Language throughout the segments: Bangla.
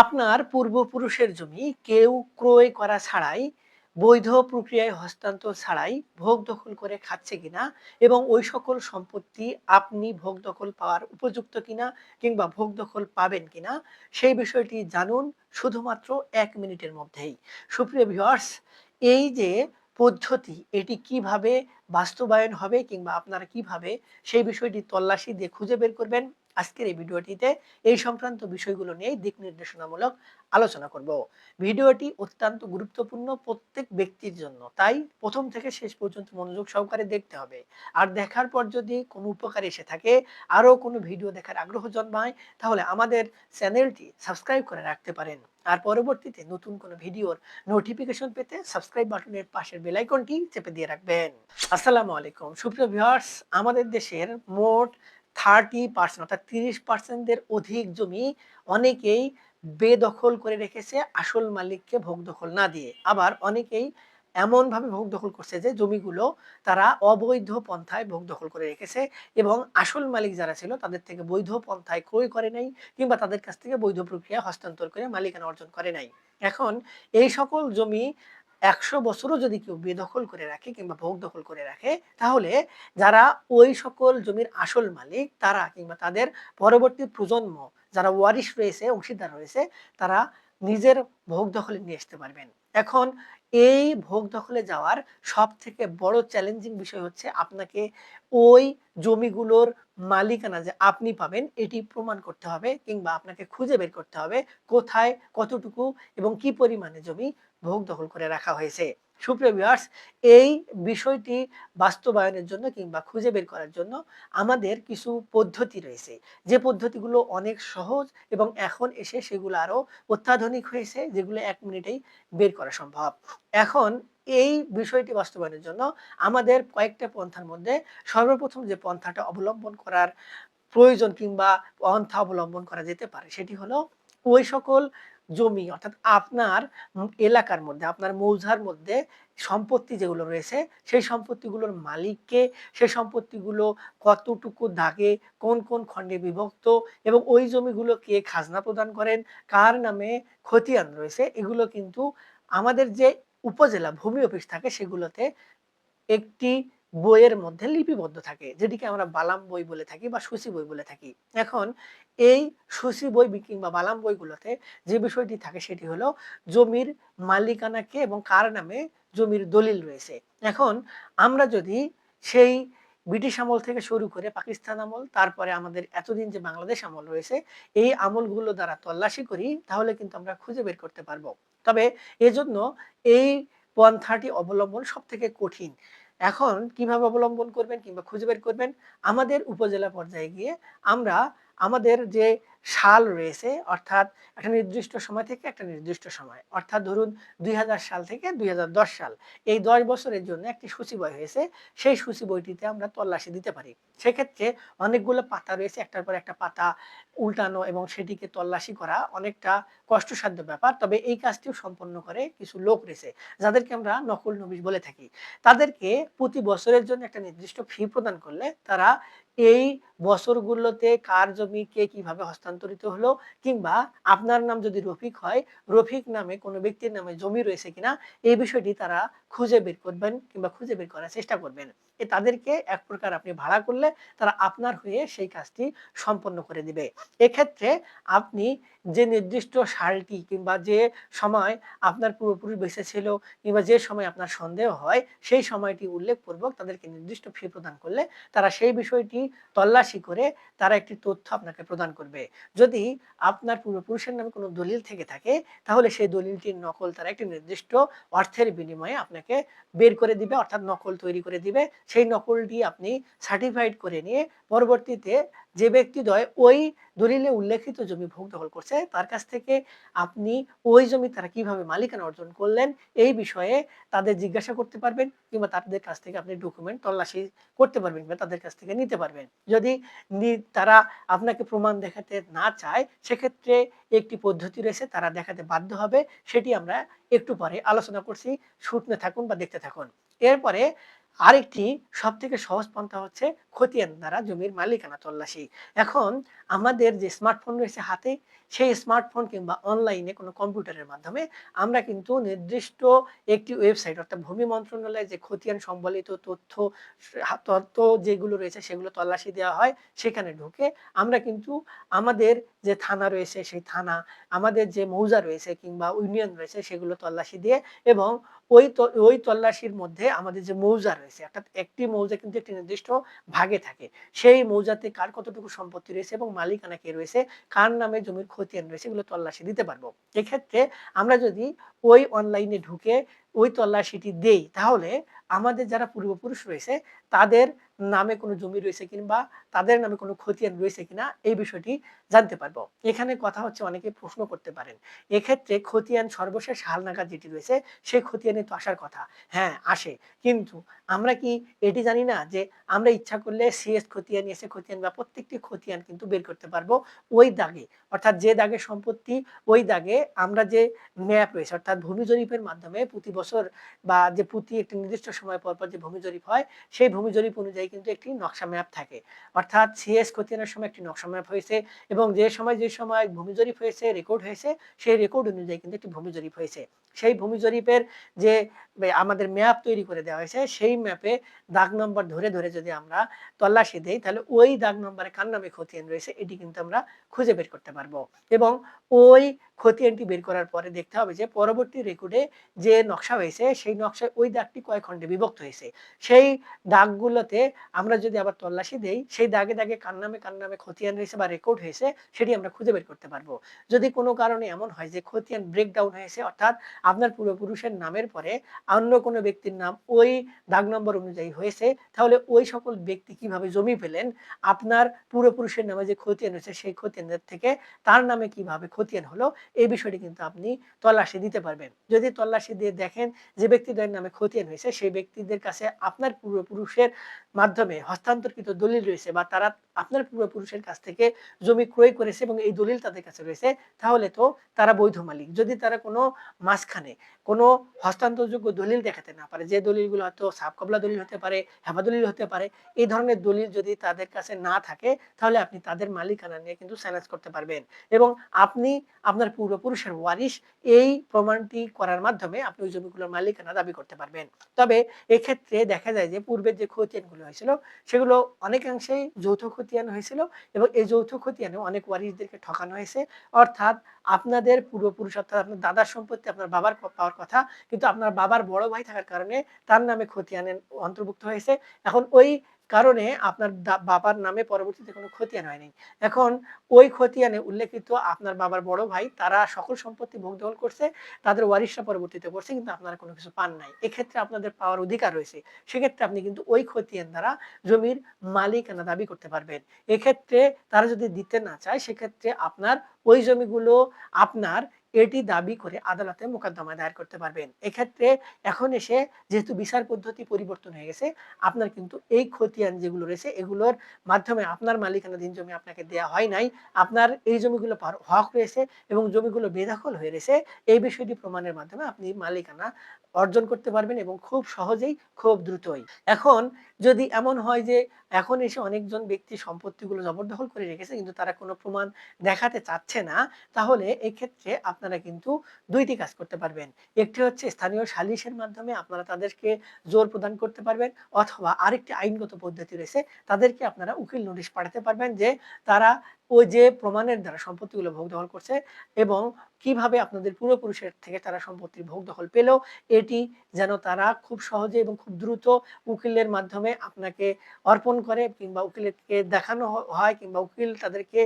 আপনার পূর্বপুরুষের জমি কেউ ক্রয় করা ছাড়াই বৈধ প্রক্রিয়ায় হস্তান্তর ছাড়াই ভোগ দখল করে খাচ্ছে কিনা এবং ওই সকল সম্পত্তি আপনি ভোগ দখল পাওয়ার উপযুক্ত কিনা কিংবা ভোগ দখল পাবেন কিনা সেই বিষয়টি জানুন শুধুমাত্র 1 মিনিটের মধ্যেই। সুপ্রিয় ভিউয়ার্স, এই যে পদ্ধতি এটি কিভাবে বাস্তবায়ন হবে কিংবা আপনারা কিভাবে সেই বিষয়টি তল্লাশি দিয়ে খুঁজে বের করবেন, আজকের এই ভিডিওটিতে এই সংক্রান্ত বিষয়গুলো নিয়ে দিক নির্দেশনামূলক আলোচনা করব। ভিডিওটি অত্যন্ত গুরুত্বপূর্ণ প্রত্যেক ব্যক্তির জন্য, তাই প্রথম থেকে শেষ পর্যন্ত মনোযোগ সহকারে দেখতে হবে। আর দেখার পর যদি কোনো উপকার এসে থাকে, আরও কোনো ভিডিও দেখার আগ্রহ জন্মায়, তাহলে আমাদের চ্যানেলটি সাবস্ক্রাইব করে রাখতে পারেন। আর পরবর্তীতে নতুন কোনো ভিডিওর নোটিফিকেশন পেতে সাবস্ক্রাইব বাটনের পাশের বেল আইকনটি চেপে দিয়ে রাখবেন। আসসালামু আলাইকুম সুপ্রিয় ভিউয়ার্স, আমাদের দেশের মোট 30% অর্থাৎ 30% অধিক জমি অনেকেই বেদখল করে রেখেছে আসল মালিককে ভোগ দখল না দিয়ে। আবার অনেকেই এমনভাবে ভোগ দখল করছে যে জমিগুলো তারা অবৈধ পন্থায় ভোগ দখল করে রেখেছে এবং আসল মালিক যারা ছিল তাদের থেকে বৈধ পন্থায় ক্রয় করে নাই কিংবা তাদের কাছ থেকে বৈধ প্রক্রিয়া হস্তান্তর করে মালিকানা অর্জন করে নাই। এখন এই সকল জমি 100 বছরও যদি কেউ বেদখল করে রাখে কিংবা ভোগ দখল করে রাখে, তাহলে যারা ওই সকল জমির আসল মালিক তারা কিংবা তাদের পরবর্তী প্রজন্ম যারা ওয়ারিশ রয়েছে, অংশীদার রয়েছে, তারা নিজের ভোগ দখলে নিয়ে আসতে পারবেন। এখন এই ভোগ দখলে যাওয়ার সব থেকে বড় চ্যালেঞ্জিং বিষয় হচ্ছে আপনাকে ওই জমিগুলোর মালিকানা যে আপনি পাবেন এটি প্রমাণ করতে হবে কিংবা আপনাকে খুঁজে বের করতে হবে কোথায় কতটুকু এবং কি পরিমাণে জমি ভোগ দখল করে রাখা হয়েছে। সুপ্রিয় ভিউয়ার্স, এই বিষয়টি বাস্তবায়নের জন্য কিংবা খুঁজে বের করার জন্য আমাদের কিছু পদ্ধতি রয়েছে, যে পদ্ধতিগুলো অনেক সহজ এবং এখন এসে সেগুলো আরো অত্যাধুনিক হয়েছে, যেগুলো 1 মিনিটেই বের করা সম্ভব। এখন এই বিষয়টি বাস্তবায়নের জন্য আমাদের কয়েকটা পন্থার মধ্যে সর্বপ্রথম যে পন্থাটা অবলম্বন করার প্রয়োজন কিংবা পন্থা অবলম্বন করা যেতে পারে সেটি হলো ওই সকল জমি অর্থাৎ আপনার এলাকার মধ্যে আপনার মৌজার মধ্যে সম্পত্তি যেগুলো রয়েছে সেই সম্পত্তিগুলোর মালিককে, সেই সম্পত্তিগুলো কতটুকু দাগে কোন কোন খণ্ডে বিভক্ত এবং ওই জমিগুলো কে খাজনা প্রদান করেন, কার নামে খতিয়ান রয়েছে, এগুলো কিন্তু আমাদের যে উপজেলা ভূমি অফিস থাকে সেগুলোতে একটি বইয়ের মধ্যে লিপিবদ্ধ থাকে, যেটিকে আমরা বালাম বই বলে থাকি বা সূচি বই বলে থাকি। এখন এই সূচি বই কিংবা বালাম বইগুলোতে যে বিষয়টি থাকে সেটি হলো জমির মালিকানা কে এবং কার নামে জমির দলিল রয়েছে। এখন আমরা যদি সেই ব্রিটিশ আমল থেকে শুরু করে পাকিস্তান আমল, তারপরে আমাদের এতদিন যে বাংলাদেশ আমল রয়েছে, এই আমলগুলো দ্বারা তল্লাশি করি তাহলে কিন্তু আমরা খুঁজে বের করতে পারবো। তবে এজন্য এই পন্থাটি অবলম্বন সবথেকে কঠিন। এখন কিভাবে অবলম্বন করবেন কিংবা খুঁজে বের করবেন? আমাদের উপজেলা পর্যায়ে গিয়ে আমরা আমাদের যে সাল রয়েছে অর্থাৎ একটা নির্দিষ্ট সময় থেকে একটা নির্দিষ্ট সময়, অর্থাৎ ধরুন ২০০০ সাল থেকে ২০১০ সাল, এই ১০ বছরের জন্য একটি সূচি বই হয়েছে। সেই সূচি বইটিতে আমরা তল্লাশি দিতে পারি। সেক্ষেত্রে অনেকগুলো পাতা রয়েছে, একটার পর একটা পাতা উল্টানো এবং সেটিকে তল্লাশি করা অনেকটা কষ্টসাধ্য ব্যাপার। তবে এই কাজটিও সম্পন্ন করে কিছু লোক রয়েছে, যাদেরকে আমরা নকল নবীশ বলে থাকি। তাদেরকে প্রতি বছরের জন্য একটা নির্দিষ্ট ফি প্রদান করলে তারা এই বছরগুলোতে কার জমি কে কিভাবে হস্তান্তরিত হলো কিংবা আপনার নাম যদি রফিক হয়, রফিক নামে কোনো ব্যক্তির নামে জমি রয়েছে কিনা এই বিষয়টি তারা খুঁজে বের করবেন কিংবা খুঁজে বের করার চেষ্টা করবেন। তাদেরকে এক প্রকার আপনি ভাড়া করলে তারা আপনার হয়ে সেই কাজটি সম্পন্ন করে দিবে। এক্ষেত্রে আপনি যে নির্দিষ্ট সালটি কিংবা যে সময় আপনার পূর্বপুরুষ বেঁচে ছিল কিংবা যে সময় আপনার সন্দেহ হয় সেই সময়টি উল্লেখপূর্বক তাদেরকে নির্দিষ্ট ফি প্রদান করলে তারা সেই বিষয়টি তল্লাশি করে তারা একটি তথ্য আপনাকে প্রদান করবে। যদি আপনার পূর্বপুরুষের নামে কোনো দলিল থেকে থাকে তাহলে সেই দলিলটির নকল তারা একটি নির্দিষ্ট অর্থের বিনিময়ে আপনাকে বের করে দিবে, অর্থাৎ নকল তৈরি করে দিবে। সেই নকলটি আপনি সার্টিফাইড করে নিয়ে পরবর্তীতে যে ব্যক্তিদ্বয় ওই দলিলে উল্লেখিত জমি ভোগ দখল করছে তার কাছ থেকে আপনি ওই জমি তারা কিভাবে মালিকানা অর্জন করলেন এই বিষয়ে তাদের জিজ্ঞাসা করতে পারবেন কিংবা তাদের কাছ থেকে আপনি ডকুমেন্ট তল্লাশি করতে পারবেন বা তাদের কাছ থেকে নিতে পারবেন। যদি তারা আপনাকে প্রমাণ দেখাতে না চায় সেক্ষেত্রে একটি পদ্ধতি রয়েছে, তারা দেখাতে বাধ্য হবে। সেটি আমরা একটু পরে আলোচনা করছি, শুনতে থাকুন বা দেখতে থাকুন। এরপরে আরেকটি সবথেকে সহজ পন্থা হচ্ছে খতিয়ান দ্বারা জমির মালিকানা তল্লাশি। এখন আমাদের যে স্মার্টফোন রয়েছে হাতে, সেই স্মার্টফোন কিংবা অনলাইনে কোনো কম্পিউটারের মাধ্যমে আমরা কিন্তু নির্দিষ্ট একটি ওয়েবসাইট অর্থাৎ ভূমি মন্ত্রণালয়ের যে খতিয়ান সম্বলিত তথ্য যেগুলো রয়েছে সেগুলো তল্লাশি দেওয়া হয়। সেখানে ঢুকে আমরা কিন্তু আমাদের যে থানা রয়েছে সেই থানা, আমাদের যে মৌজা রয়েছে কিংবা ইউনিয়ন রয়েছে সেগুলো তল্লাশি দিয়ে এবং ওই তল্লাশির মধ্যে আমাদের যে মৌজা রয়েছে অর্থাৎ একটি মৌজা কিন্তু একটি নির্দিষ্ট ভাগে থাকে। সেই মৌজাতে কার কতটুকু সম্পত্তি রয়েছে এবং মালিকানা কে রয়েছে, কার নামে জমির খতিয়ান রয়েছে এগুলো তল্লাশি দিতে পারবো। এক্ষেত্রে আমরা যদি ওই অনলাইনে ঢুকে ওই তল্লাশিটি দেই তাহলে আমাদের যারা পূর্বপুরুষ রয়েছে তাদের নামে কোনো জমি রয়েছে কিংবা তাদের নামে কোনো খতিয়ান রয়েছে কিনা এই বিষয়টি জানতে পারবো। এখানে কথা হচ্ছে অনেকে প্রশ্ন করতে পারেন। এক্ষেত্রে খতিয়ান সর্বশেষ হালনাগাদ যেটি রয়েছে সেই খতিয়ানে তো আসার কথা। হ্যাঁ, আসে। কিন্তু আমরা কি এটি জানি না যে আমরা ইচ্ছা করলে সিএস খতিয়ান, এসএ খতিয়ান বা প্রত্যেকটি খতিয়ান কিন্তু বের করতে পারবো ওই দাগে। অর্থাৎ যে দাগে সম্পত্তি ওই দাগে আমরা যে ম্যাপ রয়েছে অর্থাৎ ভূমি জরিপের মাধ্যমে প্রতি বছর বা যে প্রতি একটি নির্দিষ্ট সময় পর, পর যে ভূমি জরিপ হয় সেই ভূমি জরিপ অনুযায়ী কিন্তু একটি নকশা ম্যাপ থাকে। অর্থাৎ সিএস খতিয়ানের সময় একটি নকশা ম্যাপ হয়েছে এবং যে সময় ভূমি জরিপ হয়েছে, রেকর্ড হয়েছে সেই রেকর্ড অনুযায়ী কিন্তু একটি ভূমি জরিপ হয়েছে। সেই ভূমি জরিপের যে আমাদের ম্যাপ তৈরি করে দেওয়া হয়েছে সেই ম্যাপে দাগ নম্বর ধরে, ধরে যদি আমরা তল্লাশি দেই তাহলে ওই দাগ নম্বরে কার নামে খতিয়ান রয়েছে এটি কিন্তু আমরা খুঁজে বের করতে পারবো। এবং ওই খতিয়ানটি বের করার পরে দেখতে হবে যে পরবর্তী রেকর্ডে যে নকশা হয়েছে সেই নকশায় ওই দাগটি কয় খণ্ডে বিভক্ত হয়েছে। সেই দাগগুলোতে আমরা যদি আবার তল্লাশি দেই সেই দাগে, দাগে কার নামে খতিয়ান রয়েছে বা রেকর্ড হয়েছে সেটি আমরা খুঁজে বের করতে পারবো। যদি কোনো কারণে এমন হয় যে খতিয়ান ব্রেকডাউন হয়েছে অর্থাৎ আপনার পূর্বপুরুষের নামের পরে অন্য কোনো ব্যক্তির নাম ওই দাগ নম্বর অনুযায়ী হয়েছে তাহলে ওই সকল ব্যক্তি কিভাবে জমি পেলেন, আপনার পূর্বপুরুষের নামে যে খতিয়ান হয়েছে সেই খতিয়ানের থেকে তার নামে কিভাবে খতিয়ান হলো এই বিষয়টি কিন্তু আপনি তল্লাশি দিতে পারবেন। যদি তল্লাশি দিয়ে দেখেন যে ব্যক্তিদের নামে খতিয়ান হয়েছে সেই ব্যক্তিদের কাছে আপনার পূর্বপুরুষের মাধ্যমে হস্তান্তরকৃত দলিল রয়েছে বা তারা আপনার পূর্বপুরুষের কাছ থেকে জমি ক্রয় করেছে এবং এই দলিল তাদের কাছে রয়েছে তাহলে তো তারা বৈধ মালিক। যদি তারা কোনো মাঝখানে কোনো হস্তান্তরযোগ্য দলিল দেখাতে না পারে, যে দলিলগুলো হয়তো সাব কবলা দলিল হতে পারে, হেফা দলিল হতে পারে, এই ধরনের দলিল যদি তাদের কাছে না থাকে তাহলে আপনি তাদের মালিকানা নিয়ে কিন্তু চ্যালেঞ্জ করতে পারবেন এবং আপনি আপনার পূর্বপুরুষের ওয়ারিশ এই প্রমাণটি করার মাধ্যমে আপনি ওই জমিগুলোর মালিকানা দাবি করতে পারবেন। তবে এক্ষেত্রে দেখা যায় যে পূর্বের যে খতিয়ানগুলো হয়েছিল সেগুলো অনেকাংশেই যৌথ খতিয়ান হয়েছিল এবং এই যৌথ খতিয়ানে অনেক ওয়ারিশদেরকে ঠকানো হয়েছে। অর্থাৎ আপনাদের পূর্বপুরুষ অর্থাৎ আপনার দাদার সম্পত্তি আপনার বাবার পাওয়ার কথা কিন্তু আপনার বাবার বড় ভাই থাকার কারণে তার নামে খতিয়ানে অন্তর্ভুক্ত হয়েছে। এখন ওই কারণে আপনার বাবার নামে পরবর্তীতে কোনো খতিয়ান হয়নি। এখন ওই খতিয়ানে উল্লেখিত আপনার বাবার বড় ভাই তারা সকল সম্পত্তি ভোগ দখল করছে, তাদের ওয়ারিশরা পরবর্তীতে করছে কিন্তু আপনারা কোনো কিছু পান নাই। এক্ষেত্রে আপনাদের পাওয়ার অধিকার রয়েছে। সেক্ষেত্রে আপনি কিন্তু ওই খতিয়ান দ্বারা জমির মালিকানা দাবি করতে পারবেন। এক্ষেত্রে তারা যদি দিতে না চায় সেক্ষেত্রে আপনার ওই জমিগুলো আপনার এটি দাবি করে আদালতে মোকদ্দমা দায়ের করতে পারবেন। এক্ষেত্রে এখন এসে যেহেতু বিচার পদ্ধতি পরিবর্তন হয়ে গেছে, আপনার কিন্তু এই খতিয়ান যেগুলো রয়েছে এগুলোর মাধ্যমে আপনার মালিকানাধীন জমি আপনাকে দেয়া হয় নাই। আপনার এই জমিগুলো হক রয়েছে এবং জমিগুলো বেদখল হয়ে রয়েছে। এই বিষয়টি প্রমাণের মাধ্যমে আপনি মালিকানা অর্জন করতে পারবেন এবং খুব সহজেই, খুব দ্রুতই। এখন যদি এমন হয় যে এখন এসে অনেকজন ব্যক্তি সম্পত্তিগুলো জবরদখল করে রেখেছে কিন্তু তারা কোনো প্রমাণ দেখাতে চাচ্ছে না, তাহলে এক্ষেত্রে আপনারা কিন্তু ২ টি কাজ করতে পারবেন। একটি হচ্ছে স্থানীয় সালিসের মাধ্যমে আপনারা তাদেরকে জোর প্রদান করতে পারবেন অথবা আরেকটি আইনগত পদ্ধতি রয়েছে, তাদেরকে আপনারা উকিল নোটিশ পাঠাতে পারবেন যে তারা ওই যে প্রমাণের দ্বারা সম্পত্তিগুলো ভোগ দখল করছে এবং কিভাবে আপনাদের পূর্বপুরুষের থেকে তারা সম্পত্তির ভোগ দখল পেল, এটি যেন তারা খুব সহজে এবং খুব দ্রুত উকিলের মাধ্যমে আপনাকে অর্পণ করে কিংবা উকিলকে দেখানো হয় কিংবা উকিল তাদেরকে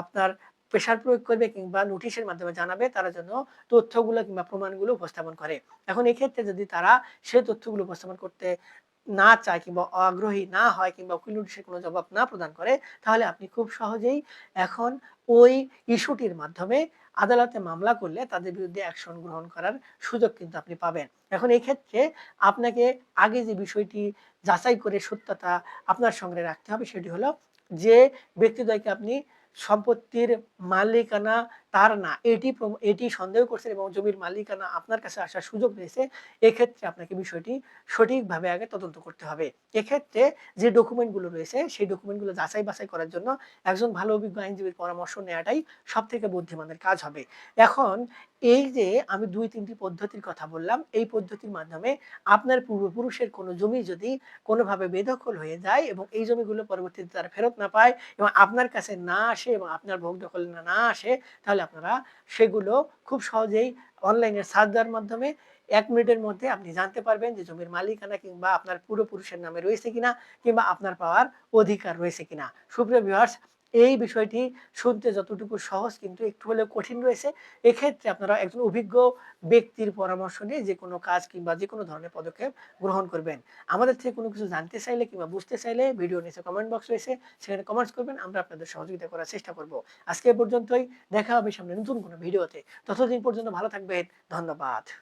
আপনার প্রেশার প্রয়োগ করবে কিংবা নোটিশের মাধ্যমে জানাবে তারা যেন তথ্যগুলো কিংবা প্রমাণগুলো উপস্থাপন করে। এখন এক্ষেত্রে যদি তারা সে তথ্যগুলো উপস্থাপন করতে না চায় কিংবা আগ্রহী না হয় কিংবা উকিল নোটিশের কোনো জবাব না প্রদান করে তাহলে আপনি খুব সহজেই এখন ওই ইস্যুটির মাধ্যমে আদালতে মামলা করলে তাদের বিরুদ্ধে অ্যাকশন গ্রহণ করার সুযোগ কিন্তু আপনি পাবেন। এখন এই ক্ষেত্রে আপনাকে আগে যে বিষয়টি যাচাই করে সত্যতা আপনার সঙ্গে রাখতে হবে সেটি হলো যে ব্যক্তিদ্বয়কে আপনি সম্পত্তির মালিকানা তার না, এটি সন্দেহ করছেন এবং জমির মালিকানা আপনার কাছে আসার সুযোগ রয়েছে, এক্ষেত্রে আপনাকে বিষয়টি সঠিকভাবে আগে তদন্ত করতে হবে। এক্ষেত্রে যে ডকুমেন্টগুলো রয়েছে, সেই ডকুমেন্টগুলো যাচাই-বাছাই করার জন্য একজন ভালো অভিজ্ঞ আইনজীবীর পরামর্শ নেওয়াটাই সবথেকে বুদ্ধিমানের কাজ হবে। এখন এই যে আমি ২-৩ টি পদ্ধতির কথা বললাম, এই পদ্ধতির মাধ্যমে আপনার পূর্বপুরুষের কোনো জমি যদি কোনোভাবে বেদখল হয়ে যায় এবং এই জমিগুলো পরবর্তীতে তারা ফেরত না পায় এবং আপনার কাছে না আসে এবং আপনার ভোগ দখলে না আসে, তাহলে আপনারা সেগুলো খুব সহজেই অনলাইনে সার্চ দেওয়ার মাধ্যমে ১ মিনিটের মধ্যে আপনি জানতে পারবেন যে জমির মালিকানা কিংবা আপনার পূর্বপুরুষের নামে রয়েছে কিনা কিংবা আপনার পাওয়ার অধিকার রয়েছে কিনা। সুপ্রিয় ভিউয়ার্স, এই বিষয়টি শুনতে যতটুকু সহজ কিন্তু একটু হলেও কঠিন রয়েছে। এক্ষেত্রে আপনারা একজন অভিজ্ঞ ব্যক্তির পরামর্শ নিয়ে যেকোনো কাজ কিংবা যেকোনো ধরনের পদক্ষেপ গ্রহণ করবেন। আমাদের থেকে কোনো কিছু জানতে চাইলে কিংবা বুঝতে চাইলে ভিডিওর নিচে কমেন্ট বক্স রয়েছে, সেখানে কমেন্টস করবেন। আমরা আপনাদের সহযোগিতা করার চেষ্টা করব। আজকে এ পর্যন্তই। দেখা হবে সামনে নতুন কোনো ভিডিওতে। ততদিন পর্যন্ত ভালো থাকবেন। ধন্যবাদ।